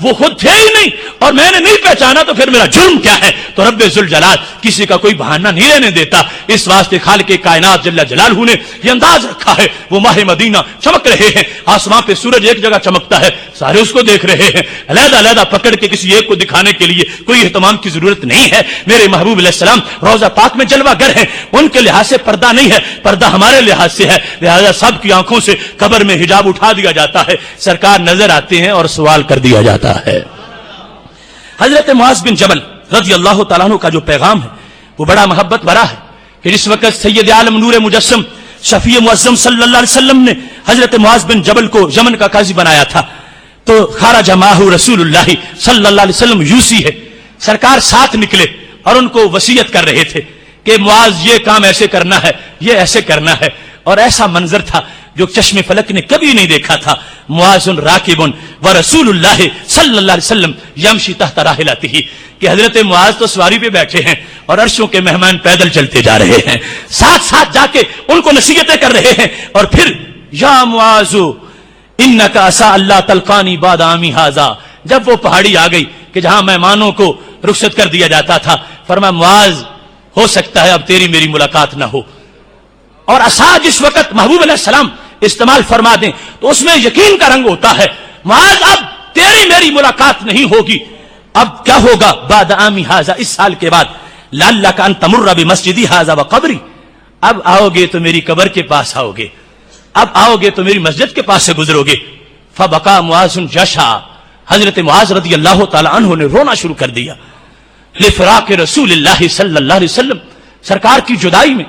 وہ خود تھے ہی نہیں اور میں نے نہیں پہچانا تو پھر میرا جرم کیا ہے؟ تو رب ذوالجلال کسی کا کوئی بہانہ نہیں رہنے دیتا. اس واسطے خالق کائنات جل جلالہ نے یہ انداز رکھا ہے. وہ ماہ مدینہ چمک رہے ہیں, آسمان پہ سورج ایک جگہ چمکتا ہے, سارے اس کو دیکھ رہے ہیں. علیحدہ علیحدہ پکڑ کے کسی ایک کو دکھانے کے لیے کوئی اہتمام کی ضرورت نہیں ہے. میرے محبوب علیہ السلام روضہ پاک میں جلوہ گر ہیں, ان کے لحاظ سے پردہ نہیں ہے, پردہ ہمارے لحاظ سے ہے. لہذا سب کی آنکھوں سے قبر میں حجاب اٹھا دیا جاتا ہے, سرکار نظر آتے ہیں اور سوال کر دیا جاتا ہے. حضرت معاذ بن جبل رضی اللہ تعالیٰ عنہ کا جو پیغام ہے وہ بڑا محبت بھرا ہے کہ جس وقت سید عالم نور مجسم شفیع معظم صلی اللہ علیہ وسلم نے حضرت معاذ بن جبل کو یمن کا قاضی بنایا تھا تو خرج معہ رسول اللہ صلی اللہ علیہ وسلم یوسی ہے, سرکار ساتھ نکلے اور ان کو وصیت کر رہے تھے کہ معاذ یہ کام ایسے کرنا ہے, یہ ایسے کرنا ہے. اور ایسا منظر تھا جو چشم فلک نے کبھی نہیں دیکھا تھا. معاذ راکب ورسول اللہ صلی اللہ علیہ وسلم یمشی تحت راحلتہ, کہ حضرت معاذ تو سواری پہ بیٹھے ہیں اور عرشوں کے مہمان پیدل چلتے جا رہے ہیں, ساتھ ساتھ جا کے ان کو نصیحتیں کر رہے ہیں. اور پھر یا معاذ انک عسى اللہ تلقانی بعد عامی ھذا, جب وہ پہاڑی آ گئی کہ جہاں مہمانوں کو رخصت کر دیا جاتا تھا, فرمایا معاذ ہو سکتا ہے اب تیری میری ملاقات نہ ہو. اور عصا جس وقت محبوب علیہ السلام استعمال فرما دیں تو اس میں یقین کا رنگ ہوتا ہے. معاذ اب تیری میری ملاقات نہیں ہوگی, اب کیا ہوگا؟ بعد عامی ھذا, اس سال کے بعد, لعلک ان تمر بمسجدی ھذا وقبری, اب آؤ گے تو میری قبر کے پاس آؤ گے, اب آؤ گے تو میری مسجد کے پاس سے گزرو گے. فبکا معاذ جشا, حضرت معاذ رضی اللہ تعالی عنہ نے رونا شروع کر دیا. لفراق رسول اللہ صلی اللہ علیہ وسلم, سرکار کی جدائی میں.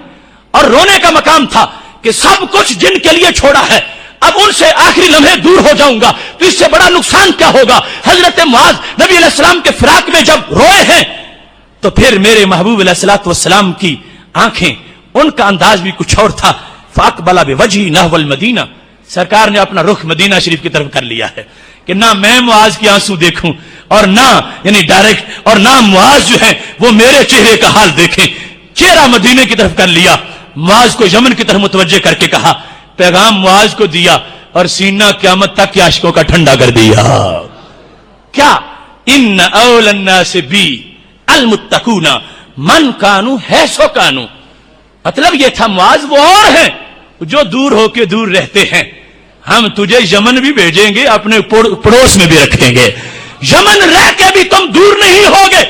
اور رونے کا مقام تھا کہ سب کچھ جن کے لیے چھوڑا ہے اب ان سے آخری لمحے دور ہو جاؤں گا تو اس سے بڑا نقصان کیا ہوگا. حضرت معاذ نبی علیہ السلام کے فراق میں جب روئے ہیں تو پھر میرے محبوب علیہ الصلوۃ والسلام کی آنکھیں, ان کا انداز بھی کچھ اور تھا. فاقبل بوجهه نحو المدینہ, سرکار نے اپنا رخ مدینہ شریف کی طرف کر لیا ہے کہ نہ میں معاذ کی آنسو دیکھوں اور نہ یعنی ڈائریکٹ, اور نہ معاذ جو ہے وہ میرے چہرے کا حال دیکھیں. چہرہ مدینے کی طرف کر لیا, معاذ کو یمن کی طرف متوجہ کر کے کہا, پیغام معاذ کو دیا اور سینہ قیامت تک کے عاشقوں کا ٹھنڈا کر دیا. کیا ان اول الناس بی المتقون من کانوا حیث کانوا, مطلب یہ تھا معاذ وہ اور ہیں جو دور ہو کے دور رہتے ہیں, ہم تجھے یمن بھی بھیجیں گے, اپنے پڑوس میں بھی رکھیں گے. یمن رہ کے بھی تم دور نہیں ہوگے,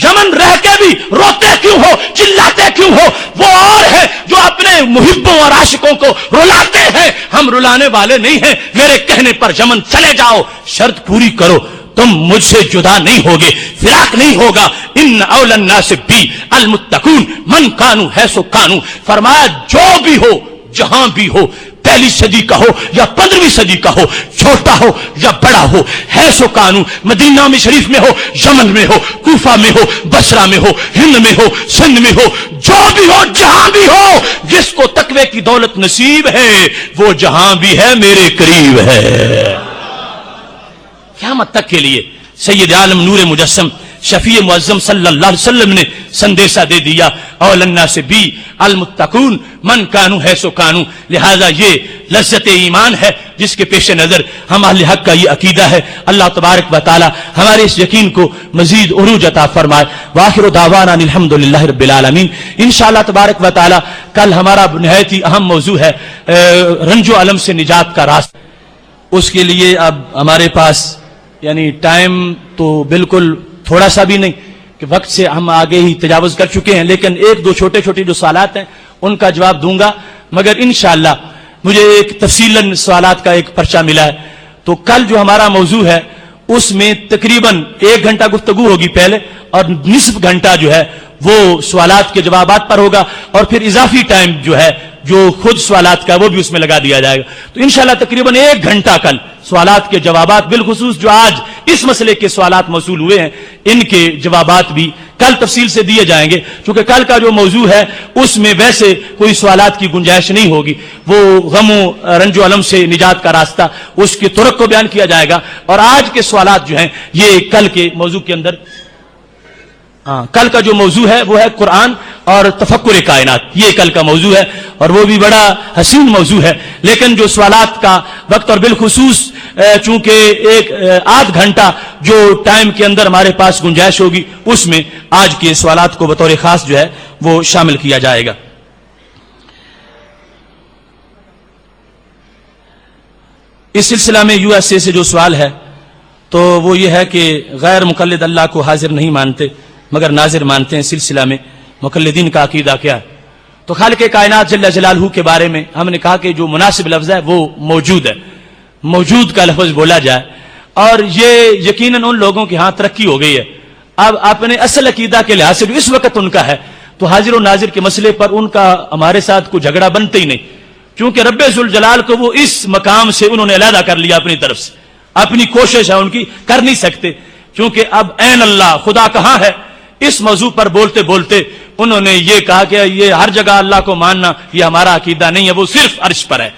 یمن رہ کے بھی روتے کیوں ہو, چلاتے کیوں ہو, وہ اور ہے جو اپنے محبوں اور عاشقوں کو رلاتے ہیں, ہم رلانے والے نہیں ہیں. میرے کہنے پر یمن چلے جاؤ, شرط پوری کرو, تم مجھ سے جدا نہیں ہوگے, فراق نہیں ہوگا. ان اول الناس بی المتقون من کانوا حیث کانوا, فرمایا جو بھی ہو جہاں بھی ہو, پہلی صدی کا ہو یا 15ویں صدی کا ہو, چھوٹا ہو یا بڑا ہو, حیث کانوا, مدینہ میں شریف میں ہو, یمن میں ہو, کوفہ میں ہو, بصرہ میں ہو, ہند میں ہو, سندھ میں ہو, جو بھی ہو جہاں بھی ہو, جس کو تقوی کی دولت نصیب ہے وہ جہاں بھی ہے میرے قریب ہے. قیامت تک کے لیے سید عالم نور مجسم شفیع معظم صلی اللہ علیہ وسلم نے سندیشہ دے دیا, اول الناس بی المتقون من کانوا حیث کانوا. لہذا یہ لذت ایمان ہے جس کے پیش نظر ہم اہل حق کا یہ عقیدہ ہے. اللہ تبارک و تعالی ہمارے اس یقین کو مزید عروج عطا فرمائے. وآخر دعوانا الحمدللہ رب العالمین. انشاءاللہ تبارک و تعالی کل ہمارا نہایت ہی اہم موضوع ہے رنج و الم سے نجات کا راستہ. اس کے لیے اب ہمارے پاس یعنی ٹائم تو بالکل تھوڑا سا بھی نہیں کہ وقت سے ہم آگے ہی تجاوز کر چکے ہیں, لیکن ایک دو چھوٹے چھوٹے جو سوالات ہیں ان کا جواب دوں گا. مگر انشاءاللہ مجھے ایک تفصیلاً سوالات کا ایک پرچہ ملا ہے, تو کل جو ہمارا موضوع ہے اس میں تقریباً 1 گھنٹہ گفتگو ہوگی پہلے, اور نصف گھنٹہ جو ہے وہ سوالات کے جوابات پر ہوگا, اور پھر اضافی ٹائم جو ہے جو خود سوالات کا وہ بھی اس میں لگا دیا جائے گا. تو انشاءاللہ تقریباً 1 گھنٹہ کل سوالات کے جوابات, بالخصوص جو آج اس مسئلے کے سوالات موصول ہوئے ہیں ان کے جوابات بھی کل تفصیل سے دیے جائیں گے. چونکہ کل کا جو موضوع ہے اس میں ویسے کوئی سوالات کی گنجائش نہیں ہوگی, وہ غم و رنج و الم سے نجات کا راستہ اس کے طرق کو بیان کیا جائے گا. اور آج کے سوالات جو ہیں یہ کل کے موضوع کے اندر, کل کا جو موضوع ہے وہ ہے قرآن اور تفکر کائنات، یہ کل کا موضوع ہے اور وہ بھی بڑا حسین موضوع ہے، لیکن جو سوالات کا وقت اور بالخصوص چونکہ ایک آدھ گھنٹہ جو ٹائم کے اندر ہمارے پاس گنجائش ہوگی اس میں آج کے سوالات کو بطور خاص جو ہے وہ شامل کیا جائے گا۔ اس سلسلہ میں یو ایس اے سے جو سوال ہے تو وہ یہ ہے کہ غیر مقلد اللہ کو حاضر نہیں مانتے مگر ناظر مانتے ہیں، سلسلہ میں مقلدین کا عقیدہ کیا ہے؟ تو خالق کائنات جل جلالہ کے بارے میں ہم نے کہا کہ جو مناسب لفظ ہے وہ موجود ہے، موجود کا لفظ بولا جائے، اور یہ یقیناً ان لوگوں کے ہاں ترقی ہو گئی ہے، اب اپنے اصل عقیدہ کے لحاظ سے جو اس وقت ان کا ہے تو حاضر و ناظر کے مسئلے پر ان کا ہمارے ساتھ کوئی جھگڑا بنتا ہی نہیں، کیونکہ رب ذوالجلال کو وہ اس مقام سے انہوں نے علیحدہ کر لیا اپنی طرف سے، اپنی کوشش ہے ان کی، کر نہیں سکتے، کیونکہ اب عین اللہ خدا کہاں ہے اس موضوع پر بولتے بولتے انہوں نے یہ کہا کہ یہ ہر جگہ اللہ کو ماننا یہ ہمارا عقیدہ نہیں ہے، وہ صرف عرش پر ہے۔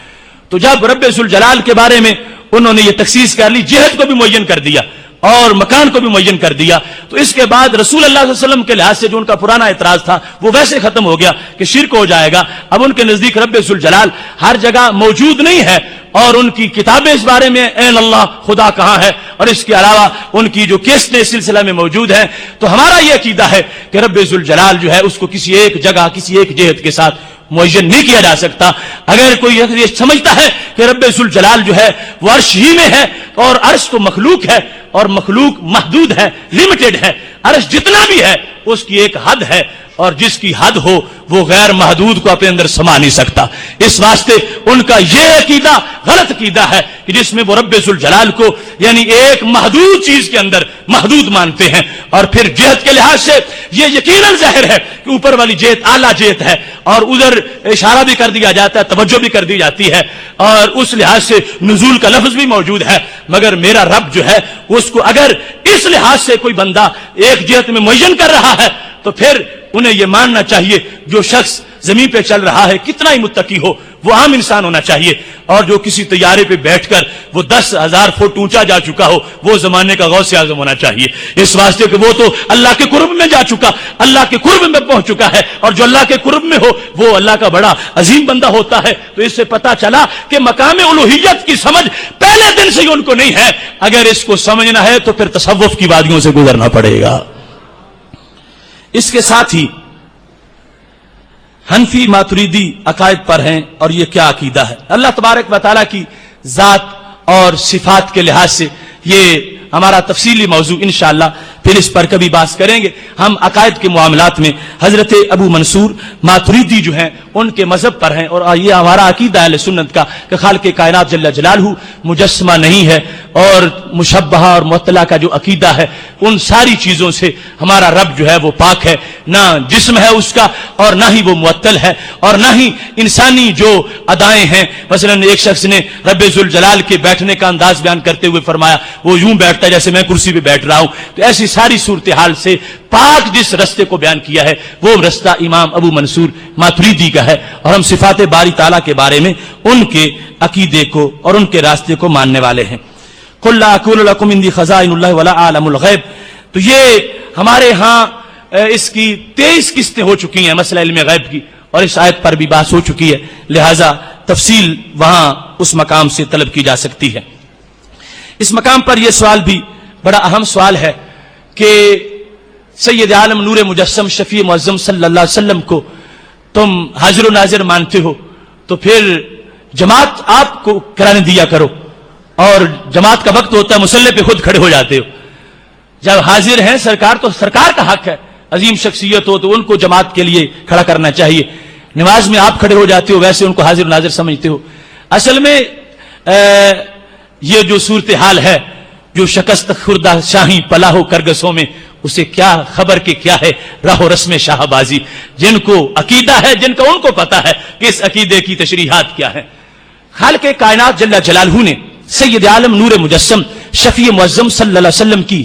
تو جب رب ذوالجلال کے بارے میں انہوں نے یہ تخصیص کر لی، جہت کو بھی معین کر دیا اور مکان کو بھی معین کر دیا، تو اس کے بعد رسول اللہ صلی اللہ علیہ وسلم کے لحاظ سے جو ان کا پرانا اعتراض تھا وہ ویسے ختم ہو گیا کہ شرک ہو جائے گا۔ اب ان کے نزدیک رب ذوالجلال ہر جگہ موجود نہیں ہے، اور ان کی کتابیں اس بارے میں این اللہ خدا کہاں ہے، اور اس کے علاوہ ان کی جو کیسٹیں اس سلسلہ میں موجود ہیں۔ تو ہمارا یہ عقیدہ ہے کہ رب ذوالجلال جو ہے اس کو کسی ایک جگہ کسی ایک جہت کے ساتھ معین نہیں کیا جا سکتا۔ اگر کوئی یہ سمجھتا ہے کہ رب ذوالجلال جو ہے وہ عرش ہی میں ہے، اور عرش تو مخلوق ہے اور مخلوق محدود ہے، لمیٹڈ ہے، عرش جتنا بھی ہے اس کی ایک حد ہے، اور جس کی حد ہو وہ غیر محدود کو اپنے اندر سما نہیں سکتا، اس واسطے ان کا یہ عقیدہ غلط عقیدہ ہے کہ جس میں وہ رب ذوالجلال کو یعنی ایک محدود چیز کے اندر محدود مانتے ہیں، اور پھر جہت کے لحاظ سے یہ یقیناً ظاہر ہے کہ اوپر والی جہت اعلیٰ جہت ہے، اور ادھر اشارہ بھی کر دیا جاتا ہے، توجہ بھی کر دی جاتی ہے، اور اس لحاظ سے نزول کا لفظ بھی موجود ہے، مگر میرا رب جو ہے اس کو اگر اس لحاظ سے کوئی بندہ ایک جہت میں معین کر رہا ہے تو پھر انہیں یہ ماننا چاہیے جو شخص زمین پہ چل رہا ہے کتنا ہی متقی ہو وہ عام انسان ہونا چاہیے، اور جو کسی طیارے پہ بیٹھ کر وہ 10,000 فٹ اونچا جا چکا ہو وہ زمانے کا غوث اعظم ہونا چاہیے، اس واسطے کہ وہ تو اللہ کے قرب میں جا چکا، اللہ کے قرب میں پہنچ چکا ہے، اور جو اللہ کے قرب میں ہو وہ اللہ کا بڑا عظیم بندہ ہوتا ہے۔ تو اس سے پتا چلا کہ مقام الوہیت کی سمجھ پہلے دن سے ہی ان کو نہیں ہے، اگر اس کو سمجھنا ہے تو پھر تصوف کی وادیوں سے گزرنا پڑے گا۔ اس کے ساتھ ہی حنفی ماتریدی عقائد پر ہیں، اور یہ کیا عقیدہ ہے؟ اللہ تبارک و تعالیٰ کی ذات اور صفات کے لحاظ سے یہ ہمارا تفصیلی موضوع انشاءاللہ پھر اس پر کبھی بات کریں گے۔ ہم عقائد کے معاملات میں حضرت ابو منصور ماتریدی جو ہیں ان کے مذہب پر ہیں، اور یہ ہمارا عقیدہ اہل سنت کا کہ خالق کائنات جل جلالہ مجسمہ نہیں ہے، اور مشبہہ اور معطلہ کا جو عقیدہ ہے ان ساری چیزوں سے ہمارا رب جو ہے وہ پاک ہے، نہ جسم ہے اس کا اور نہ ہی وہ معطل ہے، اور نہ ہی انسانی جو ادائیں ہیں۔ مثلا ایک شخص نے رب ذوالجلال کے بیٹھنے کا انداز بیان کرتے ہوئے فرمایا وہ یوں بیٹھتا ہے جیسے میں کرسی پہ بیٹھ رہا ہوں، تو ایسی ساری صورتحال سے پاک جس رستے کو بیان کیا ہے وہ رستہ امام ابو منصور ماتریدی کا ہے، اور ہم صفات باری تعالیٰ کے بارے میں ان کے عقیدے کو اور ان کے راستے کو ماننے والے ہیں۔ قل لا اقول لكم عندي خزائن الله ولا اعلم الغیب، تو یہ ہمارے ہاں اس کی 23 قسطیں ہو چکی ہیں مسئلہ علم غیب کی، اور اس آیت پر بھی بحث ہو چکی ہے، لہذا تفصیل وہاں اس مقام سے طلب کی جا سکتی ہے۔ اس مقام پر یہ سوال بھی بڑا اہم سوال ہے کہ سید عالم نور مجسم شفیع معظم صلی اللہ علیہ وسلم کو تم حاضر و ناظر مانتے ہو تو پھر جماعت آپ کو کرانے دیا کرو، اور جماعت کا وقت ہوتا ہے مصلی پہ خود کھڑے ہو جاتے ہو۔ جب حاضر ہیں سرکار تو سرکار کا حق ہے، عظیم شخصیت ہو تو ان کو جماعت کے لیے کھڑا کرنا چاہیے، نماز میں آپ کھڑے ہو جاتے ہو ویسے ان کو حاضر ناظر سمجھتے ہو۔ اصل میں یہ جو صورتحال ہے جو شکست خوردہ شاہی پلاح و کرگسوں میں اسے کیا خبر کہ کیا ہے راہ و رسم شاہ بازی، جن کو عقیدہ ہے جن کا ان کو پتا ہے کہ اس عقیدے کی تشریحات کیا ہے۔ خالق کائنات جل جلالہ نے سید عالم نور مجسم شفیع معظم صلی اللہ علیہ وسلم کی